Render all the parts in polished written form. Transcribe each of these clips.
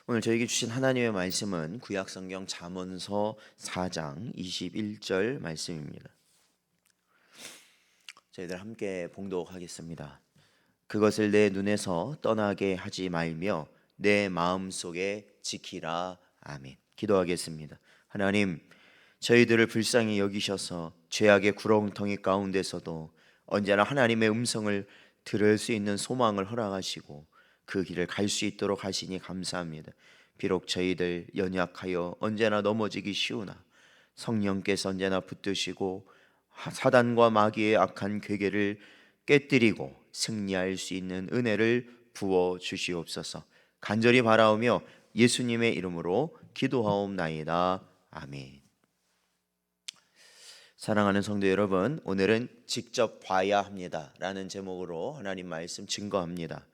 오늘 저에게 주신 하나님의 말씀은 구약성경 잠언서 4장 21절 말씀입니다. 저희들 함께 봉독하겠습니다. 그것을 내 눈에서 떠나게 하지 말며 내 마음속에 지키라. 아멘. 기도하겠습니다. 하나님, 저희들을 불쌍히 여기셔서 죄악의 구렁텅이 가운데서도 언제나 하나님의 음성을 들을 수 있는 소망을 허락하시고 그 길을 갈 수 있도록 하시니 감사합니다. 비록 저희들 연약하여 언제나 넘어지기 쉬우나 성령께서 언제나 붙드시고 사단과 마귀의 악한 괴계를 깨뜨리고 승리할 수 있는 은혜를 부어 주시옵소서. 간절히 바라오며 예수님의 이름으로 기도하옵나이다. 아멘. 사랑하는 성도 여러분, 오늘은 직접 봐야 합니다 라는 제목으로 하나님 말씀 증거합니다.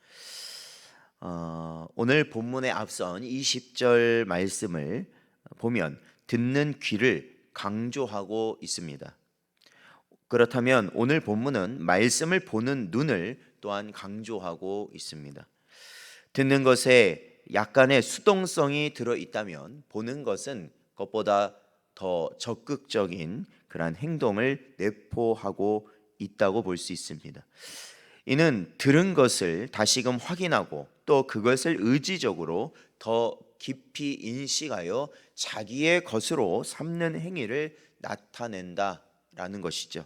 오늘 본문에 앞선 20절 말씀을 보면 듣는 귀를 강조하고 있습니다. 그렇다면 오늘 본문은 말씀을 보는 눈을 또한 강조하고 있습니다. 듣는 것에 약간의 수동성이 들어있다면 보는 것은 그것보다 더 적극적인 그러한 행동을 내포하고 있다고 볼 수 있습니다. 이는 들은 것을 다시금 확인하고 또 그것을 의지적으로 더 깊이 인식하여 자기의 것으로 삼는 행위를 나타낸다라는 것이죠.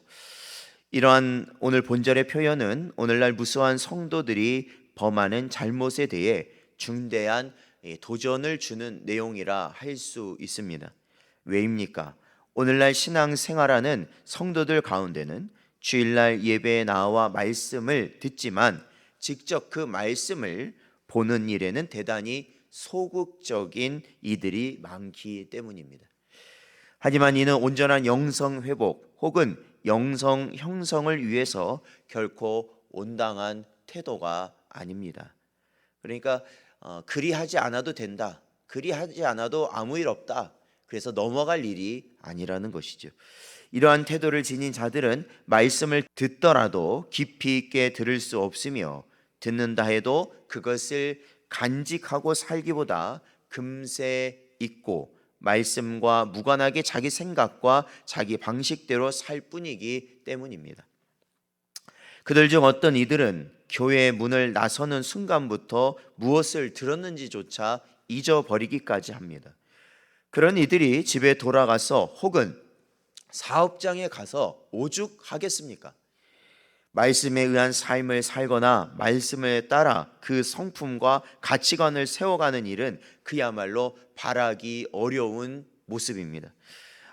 이러한 오늘 본절의 표현은 오늘날 무수한 성도들이 범하는 잘못에 대해 중대한 도전을 주는 내용이라 할 수 있습니다. 왜입니까? 오늘날 신앙생활하는 성도들 가운데는 주일날 예배에 나와 말씀을 듣지만 직접 그 말씀을 보는 일에는 대단히 소극적인 이들이 많기 때문입니다. 하지만 이는 온전한 영성 회복 혹은 영성 형성을 위해서 결코 온당한 태도가 아닙니다. 그러니까 그리하지 않아도 된다, 그리하지 않아도 아무 일 없다, 그래서 넘어갈 일이 아니라는 것이죠. 이러한 태도를 지닌 자들은 말씀을 듣더라도 깊이 있게 들을 수 없으며 듣는다 해도 그것을 간직하고 살기보다 금세 잊고 말씀과 무관하게 자기 생각과 자기 방식대로 살 뿐이기 때문입니다. 그들 중 어떤 이들은 교회의 문을 나서는 순간부터 무엇을 들었는지조차 잊어버리기까지 합니다. 그런 이들이 집에 돌아가서 혹은 사업장에 가서 오죽하겠습니까? 말씀에 의한 삶을 살거나 말씀을 따라 그 성품과 가치관을 세워가는 일은 그야말로 바라기 어려운 모습입니다.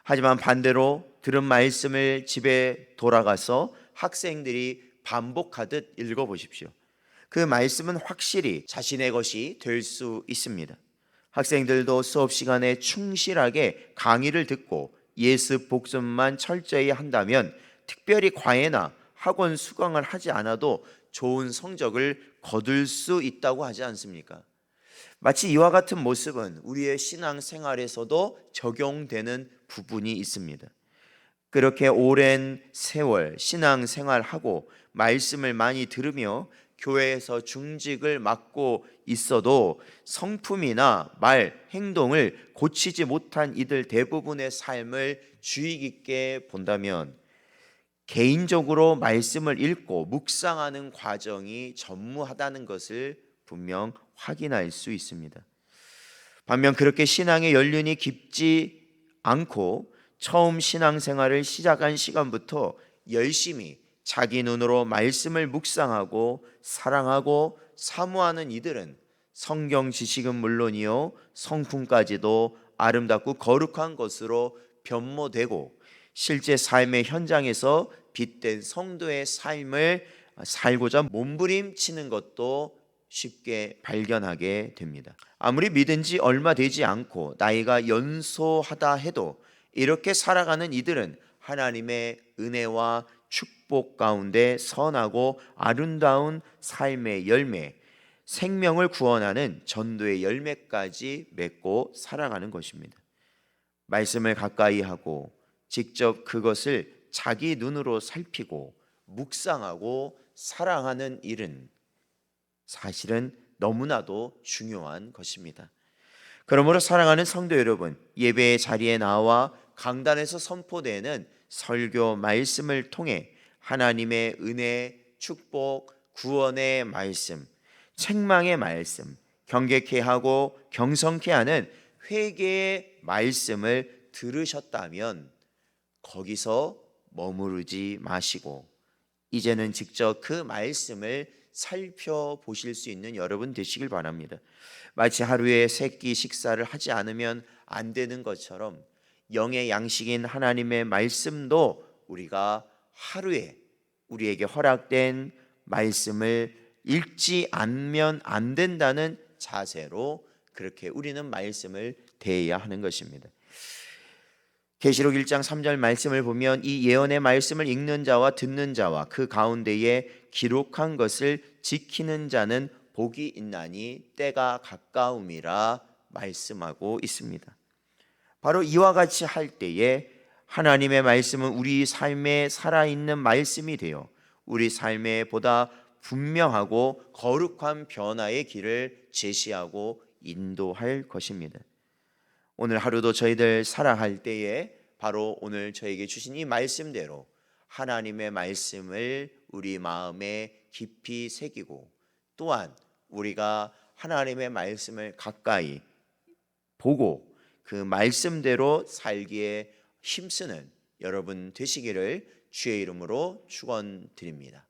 하지만 반대로 들은 말씀을 집에 돌아가서 학생들이 반복하듯 읽어보십시오. 그 말씀은 확실히 자신의 것이 될 수 있습니다. 학생들도 수업 시간에 충실하게 강의를 듣고 예습 복습만 철저히 한다면 특별히 과외나 학원 수강을 하지 않아도 좋은 성적을 거둘 수 있다고 하지 않습니까? 마치 이와 같은 모습은 우리의 신앙생활에서도 적용되는 부분이 있습니다. 그렇게 오랜 세월 신앙생활하고 말씀을 많이 들으며 교회에서 중직을 맡고 있어도 성품이나 말, 행동을 고치지 못한 이들 대부분의 삶을 주의 깊게 본다면 개인적으로 말씀을 읽고 묵상하는 과정이 전무하다는 것을 분명 확인할 수 있습니다. 반면 그렇게 신앙의 연륜이 깊지 않고 처음 신앙생활을 시작한 시간부터 열심히 자기 눈으로 말씀을 묵상하고 사랑하고 사모하는 이들은 성경 지식은 물론이요 성품까지도 아름답고 거룩한 것으로 변모되고 실제 삶의 현장에서 빛된 성도의 삶을 살고자 몸부림치는 것도 쉽게 발견하게 됩니다. 아무리 믿은 지 얼마 되지 않고 나이가 연소하다 해도 이렇게 살아가는 이들은 하나님의 은혜와 축복 가운데 선하고 아름다운 삶의 열매, 생명을 구원하는 전도의 열매까지 맺고 살아가는 것입니다. 말씀을 가까이 하고 직접 그것을 자기 눈으로 살피고 묵상하고 사랑하는 일은 사실은 너무나도 중요한 것입니다. 그러므로 사랑하는 성도 여러분, 예배의 자리에 나와 강단에서 선포되는 설교 말씀을 통해 하나님의 은혜, 축복, 구원의 말씀, 책망의 말씀, 경계케 하고 경성케 하는 회개의 말씀을 들으셨다면 거기서 머무르지 마시고 이제는 직접 그 말씀을 살펴보실 수 있는 여러분 되시길 바랍니다. 마치 하루에 세 끼 식사를 하지 않으면 안 되는 것처럼 영의 양식인 하나님의 말씀도 우리가 하루에 우리에게 허락된 말씀을 읽지 않으면 안 된다는 자세로 그렇게 우리는 말씀을 대해야 하는 것입니다. 계시록 1장 3절 말씀을 보면 이 예언의 말씀을 읽는 자와 듣는 자와 그 가운데에 기록한 것을 지키는 자는 복이 있나니 때가 가까움이라 말씀하고 있습니다. 바로 이와 같이 할 때에 하나님의 말씀은 우리 삶에 살아있는 말씀이 되어 우리 삶에 보다 분명하고 거룩한 변화의 길을 제시하고 인도할 것입니다. 오늘 하루도 저희들 살아갈 때에 바로 오늘 저에게 주신 이 말씀대로 하나님의 말씀을 우리 마음에 깊이 새기고 또한 우리가 하나님의 말씀을 가까이 보고 그 말씀대로 살기에 힘쓰는 여러분 되시기를 주의 이름으로 축원드립니다.